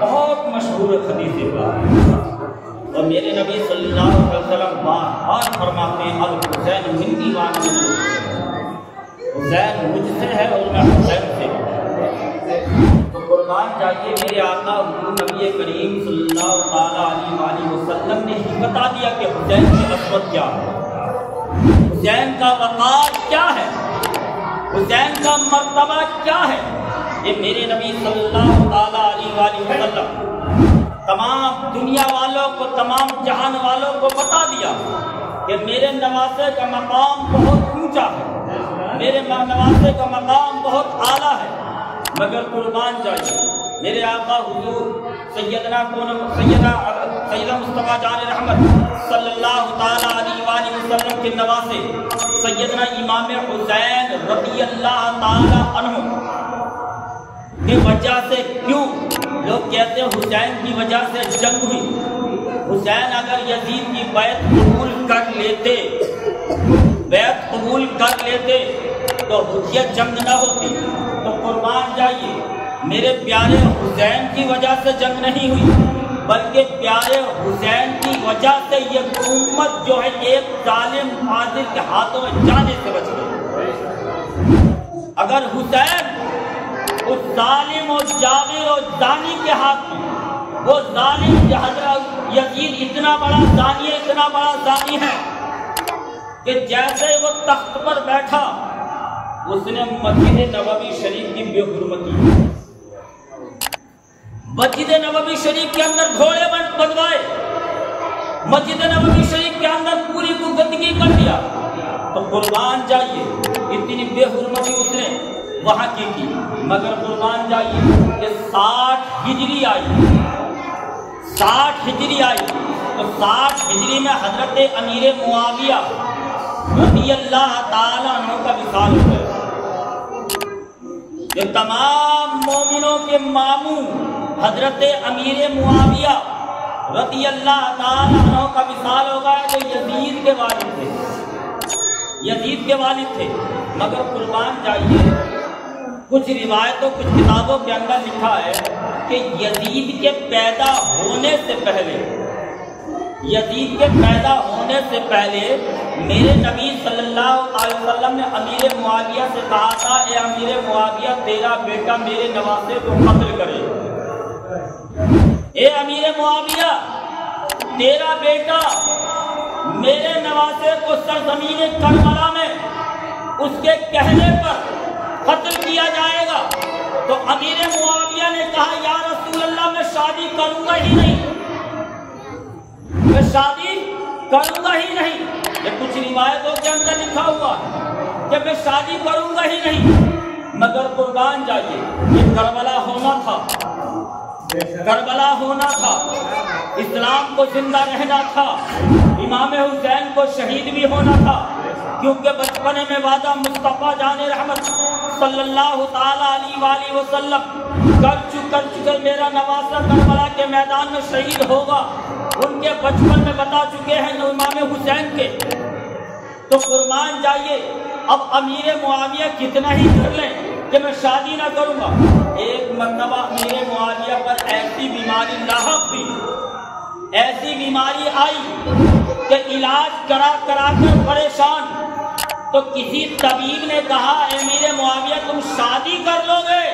بہت مشہور حدیث پاک اور میرے نبی صلی اللہ علیہ وسلم بار فرماتے ہیں الحسین منی وانا من حسین مجھ سے ہے اور میں حسین سے ہوں۔ تو قربان جائیے میرے آقا حضور نبی کریم صلی اللہ علیہ وسلم نے ہی بتا دیا کہ حسین کی عظمت کیا ہے، حسین کا وقار کیا ہے، حسین کا مرتبہ کیا ہے۔ یہ میرے نبی صلی اللہ علیہ وسلم تمام دنیا والوں کو، تمام جہان والوں کو بتا دیا کہ میرے نواسے کا مقام بہت اونچا ہے، میرے نواسے کا مقام بہت اعلیٰ ہے، مگر قربان جائیے میرے آقا حضور سیدنا مصطفیٰ جان رحمت صلی اللہ علیہ وسلم کے نواسے سیدنا امام حسین رضی اللہ تعالی عنہ کی وجہ سے، کیوں لوگ کہتے ہیں حسین کی وجہ سے جنگ ہوئی، حسین اگر یزید کی بیعت قبول کر لیتے تو یہ جنگ نہ ہوتی۔ تو قربان جائیے میرے پیارے حسین کی وجہ سے جنگ نہیں ہوئی، بلکہ پیارے حسین کی وجہ سے یہ امت جو ہے ایک ظالم فاضل کے ہاتھوں میں جانے سے بچ گئی۔ اگر حسین اس ظالم اور جاغر اور زانی کے ہاتھ میں، وہ ظالم حضرت یزید اتنا بڑا زانی ہے کہ جیسے وہ تخت پر بیٹھا اس نے مسجد نبوی شریف کی بے حرمتی، مسجد نبوی شریف کے اندر گھوڑے بندوائے، مسجد نبوی شریف کے اندر پوری کو گندگی کر دیا۔ تو قربان جائیے اتنی بے حرمتی اس نے وہاں کی مگر قربان جائیے کہ 60 ہجری آئی تو 60 ہجری میں حضرت امیر معاویہ رضی اللہ تعالی عنہ کا وصال ہو گیا۔ یہ تمام مومنوں کے ماموں حضرت امیر معاویہ رضی اللہ تعالی عنہ کا وصال ہو گیا جو یزید کے والد تھے، مگر قربان جائیے کچھ روایتوں کچھ کتابوں کے اندر لکھا ہے کہ یزید کے پیدا ہونے سے پہلے میرے نبی صلی اللہ علیہ وسلم نے امیر معاویہ سے کہا تھا اے امیر معاویہ تیرا بیٹا میرے نواسے کو قتل کرے، اے امیر معاویہ تیرا بیٹا میرے نواسے کو سرزمین کربلا میں اس کے کہنے پر قتل کیا جائے گا۔ تو امیر معاویہ نے کہا یا رسول اللہ میں شادی کروں گا ہی نہیں، یہ کچھ روایتوں کے اندر لکھا ہوا ہے کہ میں شادی کروں گا ہی نہیں، مگر قربان جائیے یہ کربلا ہونا تھا، اسلام کو زندہ رہنا تھا، امام حسین کو شہید بھی ہونا تھا، کیونکہ بچپن میں وعدہ مصطفیٰ جان رحمت صلی اللہ تعالی علیہ وسلم کر چکے میرا نواسہ کربلا کے میدان میں شہید ہوگا، ان کے بچپن میں بتا چکے ہیں امام حسین کے۔ تو قربان جائیے اب امیر معاویہ کتنا ہی کر لیں کہ میں شادی نہ کروں گا، ایک مرتبہ امیر معاویہ پر ایسی بیماری لاحق ہوئی، ایسی بیماری آئی کہ علاج کرا کر پریشان، تو کسی طبیب نے کہا امیر معاویہ تم شادی کر لو گے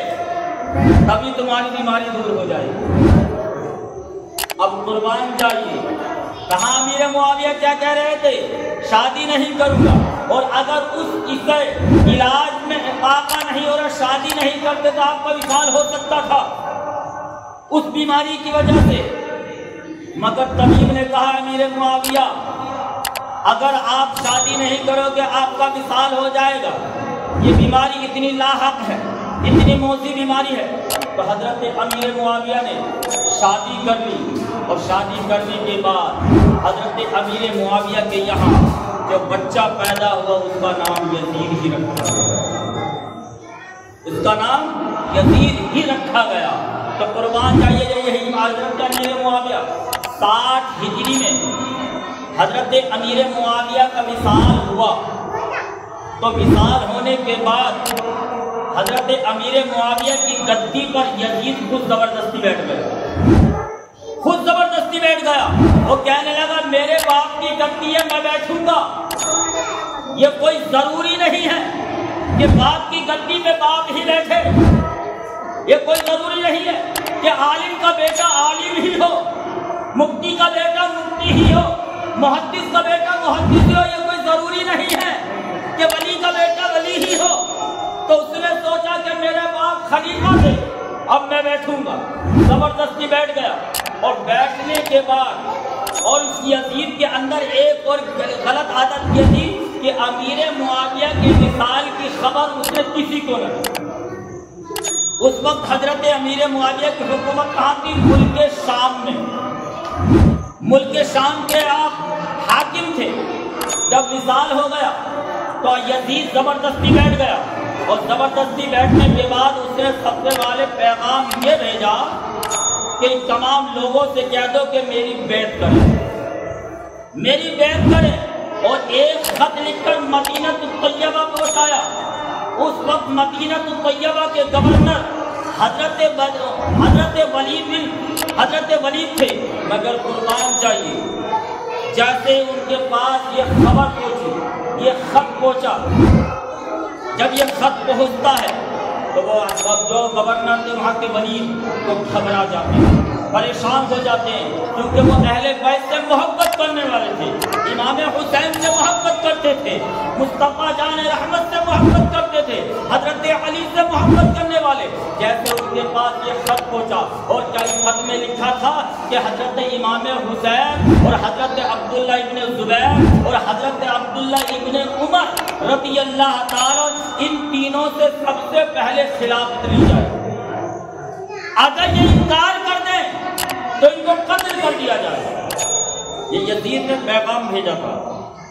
تبھی تمہاری بیماری دور ہو جائے گی۔ اب قربان جائیے کہاں امیر معاویہ کیا کہہ رہے تھے، شادی نہیں کروں گا، اور اگر اس علاج میں افاقہ نہیں ہو رہا، شادی نہیں کرتے تو آپ کا وصال ہو سکتا تھا اس بیماری کی وجہ سے، مگر طبیب نے کہا امیر معاویہ اگر آپ شادی نہیں کرو گے آپ کا وصال ہو جائے گا، یہ بیماری اتنی لاحق ہے اتنی موذی بیماری ہے تو حضرت امیر معاویہ نے شادی کر لی، اور شادی کرنے کے بعد حضرت امیر معاویہ کے یہاں جو بچہ پیدا ہوا اس کا نام یزید ہی رکھا گیا، اس کا نام یزید ہی رکھا گیا۔ تو قربان جائیے یہی حضرت امیر معاویہ 60 ہجری میں حضرت امیر معاویہ کا وصال ہوا، تو وصال ہونے کے بعد حضرت امیر معاویہ کی گدی پر یزید خود زبردستی بیٹھ گیا، خود زبردستی بیٹھ گیا۔ وہ کہنے لگا میرے باپ کی گدی ہے، میں بیٹھوں گا۔ یہ کوئی ضروری نہیں ہے کہ باپ کی گدی پہ باپ ہی بیٹھے، یہ کوئی ضروری نہیں ہے کہ عالم کا بیٹا عالم ہی ہو، مفتی کا بیٹا مفتی ہی ہو، محدث کا بیٹا محدث ہی ہو، یہ کوئی ضروری نہیں ہے کہ ولی کا بیٹا ولی ہی ہو۔ تو اس نے سوچا کہ میرے باپ خلیفہ تھے، اب میں بیٹھوں گا، زبردستی بیٹھ گیا۔ اور بیٹھنے کے بعد اور اس یزید کے اندر ایک اور غلط عادت یہ تھی کہ امیر معاویہ کے وصال کی خبر اس نے کسی کو نہ دی۔ اس وقت حضرت امیر معاویہ کی حکومت کہاں تھی؟ ملک شام میں، ملک شام کے آپ حاکم تھے۔ جب وصال ہو گیا تو یزید زبردستی بیٹھ گیا، اور زبردستی بیٹھنے کے بعد اس نے سب سے پہلے پیغام یہ بھیجا کہ ان تمام لوگوں سے کہہ دو کہ میری بیعت کریں، میری بیعت کریں، اور ایک خط لکھ کر مدینہ الطیبہ پہنچایا۔ اس وقت مدینہ الطیبہ کے گورنر حضرت ولید تھے، مگر قربان چاہیے جیسے ان کے پاس یہ خبر پہنچی، یہ خط پہنچا، جب یہ خط پہنچتا ہے تو وہ جو گورنر تھے وہاں کے ولید وہ گھبرا جاتے ہیں، پریشان ہو جاتے ہیں، کیونکہ وہ اہل بیت سے محبت کرنے والے تھے، امام حسین سے محبت کرتے تھے، مصطفیٰ جان رحمت سے محبت کرتے تھے، حضرت علی سے محبت کرنے والے۔ جیسے ان کے پاس یہ خط پہنچا، اور کیا اس خط میں لکھا تھا کہ حضرت امام حسین اور حضرت عبداللہ ابن زبیر اور حضرت عبداللہ ابن عمر رضی اللہ تعالیٰ ان تینوں سے سب سے پہلے خلافت لی جائے، اگر یہ انکار کر دیں تو ان کو قتل کر دیا جائے۔ یہ یزید نے پیغام بھیجا تھا،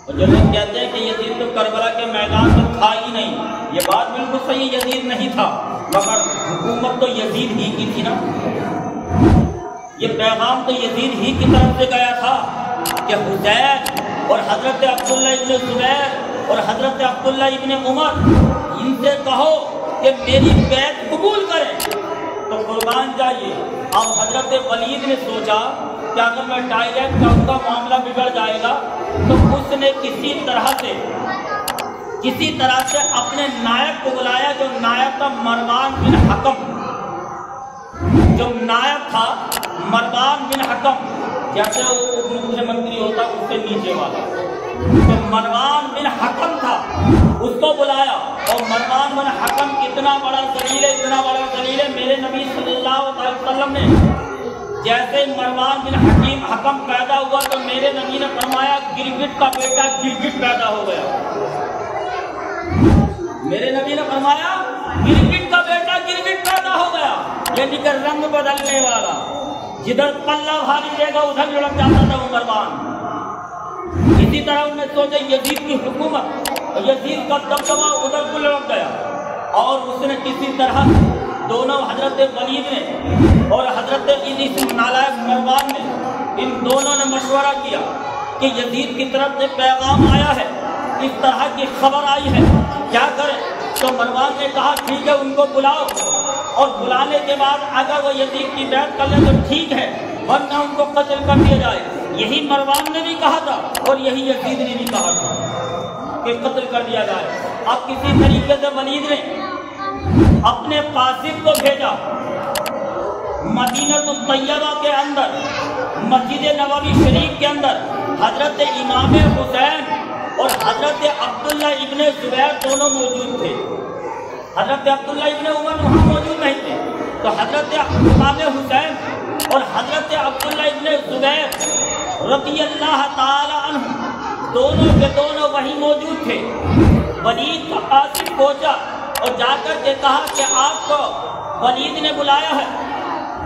اور جو لوگ کہتے ہیں کہ یزید تو کربلا کے میدان میں تھا ہی نہیں، یہ بات بالکل صحیح، یزید نہیں تھا، مگر حکومت تو یزید ہی کی تھی نا۔ یہ پیغام تو یزید ہی کی طرف سے گیا تھا کہ حسین اور حضرت عبداللہ ابن زبیر اور حضرت عبداللہ ابن عمر ان سے کہو کہ میری بیعت قبول کریں۔ تو قربان جائیے، اب حضرت ولید نے سوچا کہ اگر میں ڈائریکٹ کہوں گا معاملہ بگڑ جائے گا، تو اس نے کسی طرح سے اپنے نائب کو بلایا، جو نائب تھا مروان بن حکم، جو نائب تھا مروان بن حکم، جیسے وہ مکھیہ منتری ہوتا اس سے نیچے والا، تو مروان بن حکم تھا، اس کو بلایا۔ اور مروان بن حکم اتنا بڑا ذلیل ہے، اتنا بڑا ذلیل ہے، میرے نبی صلی اللہ علیہ وسلم نے جیسے مروان بن حکم پیدا ہوا تو میرے نبی نے فرمایا گرگٹ کا بیٹا گرگٹ پیدا ہو گیا، میرے نبی نے فرمایا گرگٹ کا بیٹا گرگٹ پیدا ہو گیا، یعنی کہ رنگ بدلنے والا، جدھر پلہ بھاری دے گا ادھر لڑک جاتا تھا وہ مروان۔ اسی طرح انہوں نے سوچا یزید کی حکومت، یزید کا دبدبہ ادھر کو لڑک گیا، اور اس نے کسی طرح دونوں حضرت ولید نے اور حضرت نالائق مروان نے، ان دونوں نے مشورہ کیا کہ یزید کی طرف سے پیغام آیا ہے، اس طرح کی خبر آئی ہے، کیا کریں؟ تو مروان نے کہا ٹھیک ہے ان کو بلاؤ، اور بلانے کے بعد اگر وہ یزید کی بیعت کر لیں تو ٹھیک ہے، ورنہ ان کو قتل کر دیا جائے۔ یہی مروان نے بھی کہا تھا اور یہی یزید نے بھی کہا تھا کہ قتل کر دیا جائے۔ اب کسی طریقے سے ولید نے اپنے قاصد کو بھیجا، مدینہ الطیبہ کے اندر مسجد نبوی شریف کے اندر حضرت امام حسین اور حضرت عبداللہ ابن زبیر دونوں موجود تھے، حضرت عبداللہ ابن عمر وہاں موجود نہیں تھے، تو حضرت امام حسین اور حضرت عبداللہ ابن زبیر رضی اللہ تعالی عنہ دونوں کے دونوں وہیں موجود تھے۔ ولید کا قاصد پہنچا اور جا کر کے کہا کہ آپ کو ولید نے بلایا ہے۔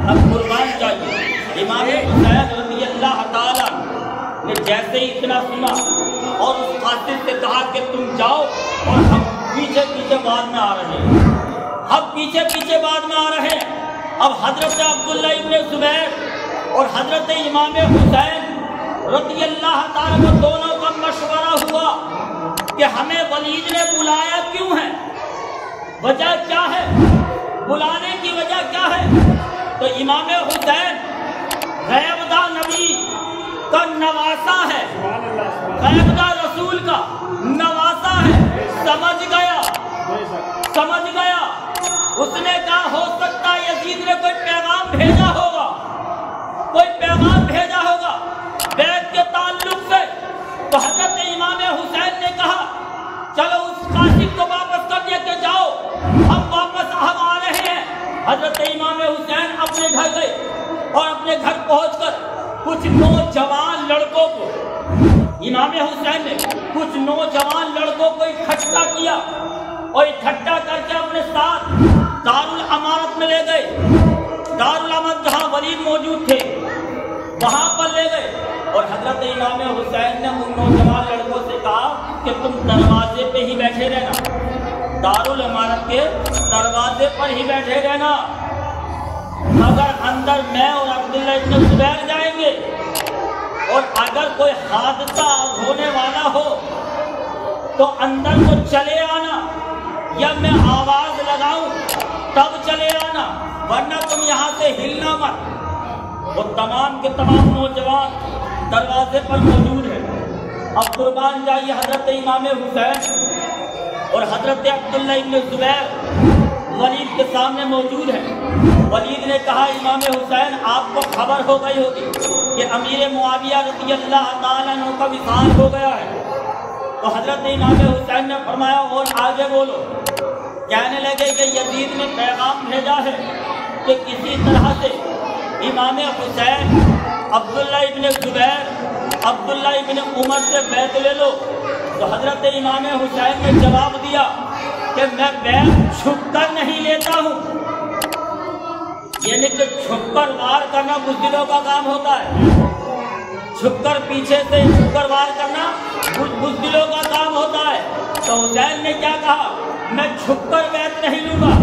اب قربان چاہیے امام حسین رضی اللہ تعالیٰ نے جیسے ہی اتنا سنا اور اس قاتل سے کہا کہ تم جاؤ اور ہم پیچھے پیچھے بعد میں آ رہے ہیں، ہم پیچھے پیچھے بعد میں آ رہے ہیں۔ اب حضرت عبداللہ ابن زبیر اور حضرت امام حسین رضی اللہ تعالیٰ کو دونوں کا مشورہ ہوا کہ ہمیں ولید نے بلایا کیوں ہے، وجہ کیا ہے، بلانے کی وجہ کیا ہے؟ تو امام حسین غیبدہ نبی کا نواسا ہے، غیبدہ رسول کا نواسا ہے، سمجھ گیا۔ اس نے کہا ہو سکتا ہے یزید نے کوئی پیغام بھیجا ہوگا بیعت کے تعلق سے۔ تو حضرت امام حسین نے کہا چلو اس قاصد کو واپس کر دیا کہ جاؤ ہم واپس آ رہے ہیں۔ حضرت امام حسین اپنے گھر گئے اور اپنے گھر پہنچ کر کچھ نوجوان لڑکوں کو، امام حسین نے کچھ نوجوان لڑکوں کو اکٹھا کیا اور اکٹھا کر کے اپنے ساتھ دارالامارت میں لے گئے۔ دارالامارت جہاں ولید موجود تھے وہاں پر لے گئے اور حضرت امام حسین نے ان نوجوان لڑکوں سے کہا کہ تم دروازے پہ ہی بیٹھے رہنا، دارالامارت کے دروازے پر ہی بیٹھے رہنا، مگر اندر میں اور عبداللہ ابن زبیر جائیں گے اور اگر کوئی حادثہ ہونے والا ہو تو اندر کو چلے آنا یا میں آواز لگاؤں تب چلے آنا، ورنہ تم یہاں سے ہلنا مت۔ وہ تمام کے تمام نوجوان دروازے پر موجود ہیں۔ اب قربان جائیے حضرت امام حسین اور حضرت عبداللہ ابن زبیر ولید کے سامنے موجود ہیں۔ ولید نے کہا امام حسین آپ کو خبر ہو گئی ہوگی کہ امیر معاویہ رضی اللہ تعالیٰ عنہ کا وصال ہو گیا ہے۔ تو حضرت امام حسین نے فرمایا اور آگے بولو۔ کہنے لگے کہ یزید نے پیغام بھیجا ہے کہ کسی طرح سے امام حسین عبداللہ ابن زبیر عبداللہ ابن عمر سے بیعت لے لو۔ تو حضرت امام حسین نے جواب دیا کہ میں بیعت چھپ کر نہیں لیتا ہوں، یعنی کہ چھپ کر وار کرنا بزدلوں کا کام ہوتا ہے، چھپ کر پیچھے سے چھپ کر وار کرنا بزدلوں کا کام ہوتا ہے۔ تو حسین نے کیا کہا میں چھپ کر بیعت نہیں لوں گا۔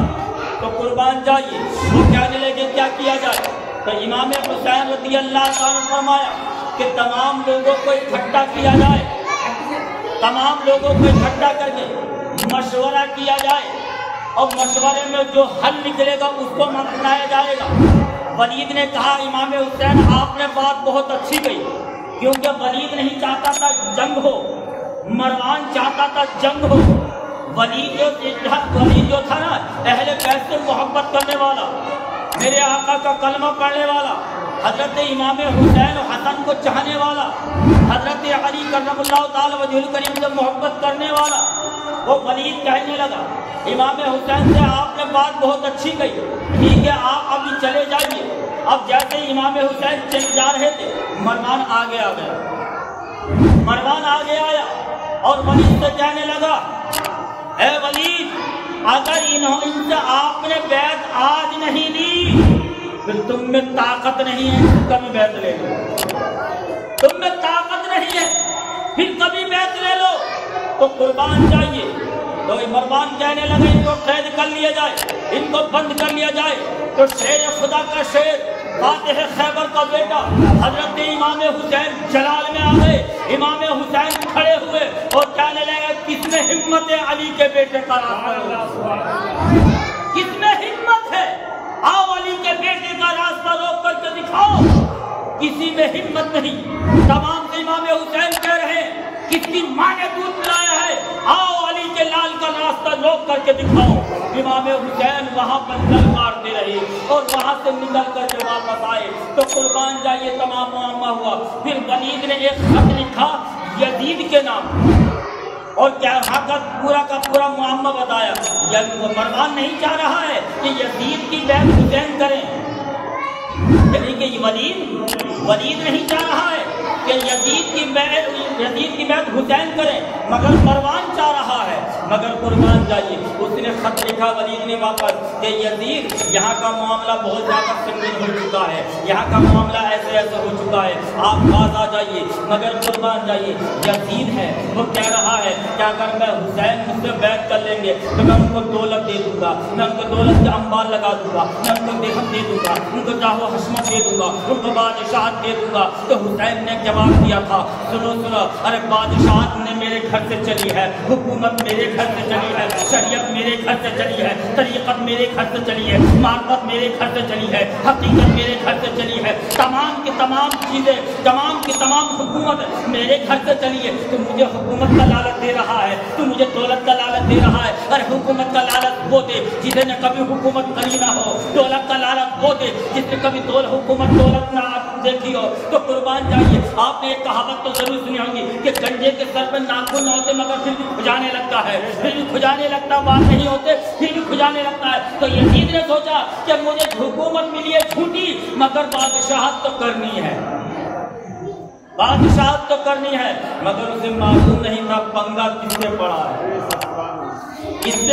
تو قربان جائیے وہ کہنے لگے کیا کیا جائے؟ تو امام حسین رضی اللہ تعالیٰ نے فرمایا کہ تمام لوگوں کو اکٹھا کیا جائے، تمام لوگوں کو اکٹھا کر کے مشورہ کیا جائے اور مشورے میں جو حل نکلے گا اس کو منایا جائے گا۔ ولید نے کہا امام حسین آپ نے بات بہت اچھی کہی، کیونکہ ولید نہیں چاہتا تھا جنگ ہو، مروان چاہتا تھا جنگ ہو۔ ولید جو تھا نا اہل بیت سے محبت کرنے والا، میرے آقا کا کلمہ پڑھنے والا، حضرت امام حسین و حسن کو چاہنے والا، حضرت علی کرم اللہ تعالی وجہ الکریم سے محبت کرنے والا، وہ ولید کہنے لگا امام حسین سے آپ نے بات بہت اچھی کہی، ٹھیک ہے آپ ابھی چلے جائیے۔ اب جیسے امام حسین چلے جا رہے تھے مروان آگے آیا اور ولید سے کہنے لگا اے ولید اگر ان سے آپ نے بیعت آج نہیں لی پھر تم میں طاقت نہیں ہے کبھی بیعت لے لو، تم میں طاقت نہیں ہے پھر کبھی بیعت لے لو۔ تو قربان جائیے تو مروان کہنے لگے ان کو قید کر لیا جائے، ان کو بند کر لیا جائے۔ تو شیر خدا کا شیر فاتح خیبر کا بیٹا حضرت امام حسین جلال میں آ گئے۔ امام حسین کھڑے ہوئے اور کہنے لگے کس میں ہمت ہے علی کے بیٹے کا راستہ، کس میں ہمت ہے، آؤ علی کے بیٹے کا راستہ روک کر کے دکھاؤ۔ کسی میں ہمت نہیں، تمام امام حسین کہہ رہے ہیں کس کی ماں نے دودھ پلایا ہے، آؤ علی کے لال کا راستہ روک کر کے دکھاؤ۔ امام حسین وہاں پر گل مارتے رہے اور وہاں سے نکل کر کے واپس آئے۔ تو قربان جائیے تمام معاملہ ہوا۔ پھر ولید نے ایک خط لکھا یزید کے نام اور کیا پورا کا پورا معاملہ بتایا۔ مروان نہیں چاہ رہا ہے کہ یزید کی بیعت حسین کریں، یعنی کہ ولید نہیں چاہ رہا ہے کہ یزید کی بیعت حسین کرے، مگر مروان چاہ رہا ہے، مگر قربان جائیے اس نے خط لکھا ولید نے واپس کہ یزید یہاں کا معاملہ بہت زیادہ سنگین ہو چکا ہے، یہاں کا معاملہ ایسے ہو چکا ہے، آپ باز آ جائیے۔ مگر قربان جائیے یزید ہے وہ کہہ رہا ہے کہ اگر میں حسین مجھ سے بیعت کر لیں گے تو میں ان کو دولت دے دوں گا، میں ان کو دولت کے انبار لگا دوں گا، میں ان کو درہم دے دوں گا، ان کو جاہ و حشمت دے دوں گا، ان کو بادشاہت دے دوں گا۔ تو حسین نے جواب دیا تھا سنو سنو، ارے بادشاہت نے میرے گھر سے چلی ہے، حکومت میرے گھر سے چلی ہے، شریعت میرے گھر سے چلی ہے، طریقت میرے گھر سے چلی ہے، معرفت میرے گھر سے چلی ہے، حقیقت میرے گھر سے چلی ہے، تمام کی تمام چیزیں، تمام کی تمام حکومت میرے گھر سے چلی ہے۔ تو مجھے حکومت کا لالچ دے رہا ہے، تو مجھے دولت کا لالچ دے رہا ہے۔ ارے حکومت کا لالچ وہ دے جسے نے کبھی حکومت کری نہ ہو، دولت کا لالچ وہ دے جس نے کبھی حکومت دولت نہ دیکھی ہو۔ تو قربان جائیے آپ نے ایک کہاوت تو ضرور سنی ہوگی کہ گنجے کے سر پہ ناخن نہ ہوتے مگر پھر بھی کھجانے لگتا ہے، پھر بھی کھجانے لگتا، بات نہیں ہوتے پھر بھی کھجانے لگتا ہے۔ تو یزید نے سوچا کہ مجھے حکومت ملی ہے جھوٹی مگر بادشاہت تو کرنی ہے، بادشاہت تو کرنی ہے، مگر اسے معلوم نہیں تھا پنگا کس سے پڑا ہے، کس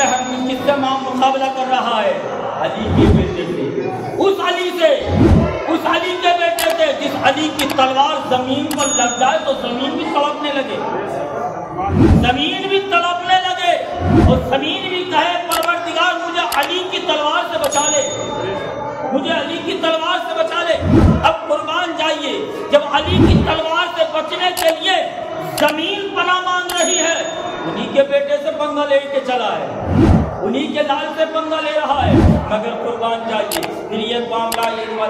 سے مقابلہ کر رہا ہے، علی کے بیٹے سے، اس علی سے، اس علی کے بیٹے سے جس علی کی تلوار زمین پر لگ جائے تو زمین بھی تڑپنے لگے، زمین بھی تڑپنے لگے، اور زمین بھی کہے پروردگار مجھے علی کی تلوار سے بچا لے، مجھے علی کی تلوار سے بچا لے۔ اب قربان جائیے جب علی کی تلوار سے بچنے کے لیے زمین پناہ مانگ رہی ہے، انہی کے بیٹے سے پنگا لے کے چلا ہے، انہی کے لال سے پنگا لے رہا ہے۔ مگر قربان جائیے پھر یہ معاملہ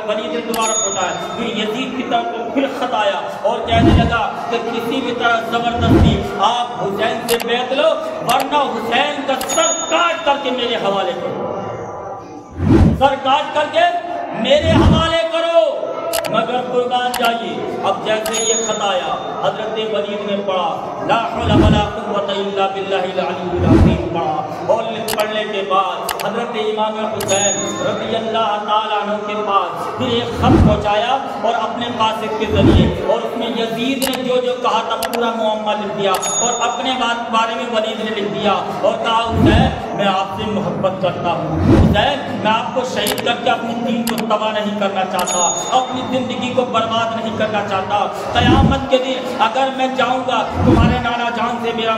ولید نے دوبارہ پہنچایا، پھر یزید کی طرف پھر خط آیا اور کہنے لگا کہ کسی بھی طرح زبردستی آپ حسین سے بیعت لو ورنہ حسین کا سر کاٹ کر کے میرے حوالے کرو، سر کاٹ کر کے میرے حوالے کرو۔ مگر قربان جائیے اب جیسے یہ خط آیا حضرت ولید نے پڑھا لا حول ولا قوت الا باللہ العلی العظیم پڑھا، اور پڑھنے کے بعد حضرت امام حسین رضی اللہ تعالیٰ عنہ کے پاس پھر ایک خط پہنچایا اور اپنے قاصد کے ذریعے، اور اس میں یزید نے جو جو کہا تھا پورا معاملہ لکھ دیا اور اپنے بارے میں ولید نے لکھ دیا اور کہا حسین میں آپ سے محبت کرتا ہوں، حسین میں آپ کو شہید کر کے اپنی دین کو تباہ نہیں کرنا چاہتا، اپنی زندگی کو برباد نہیں کرنا چاہتا۔ قیامت کے دن اگر میں جاؤں گا تمہارے نانا جان سے میرا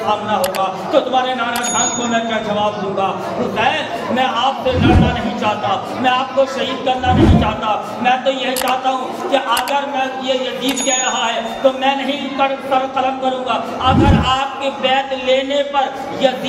سامنا ہوگا تو تمہارے نانا جان کو میں کیا جواب دوں گا؟ حسین میں آپ سے لڑنا نہیں چاہتا، میں آپ کو شہید کرنا نہیں چاہتا، میں تو یہ چاہتا ہوں کہ اگر میں یہ یزید کہہ رہا ہے تو میں نہیں سر قلم کروں گا، اگر آپ کی بیعت لینے پر یزید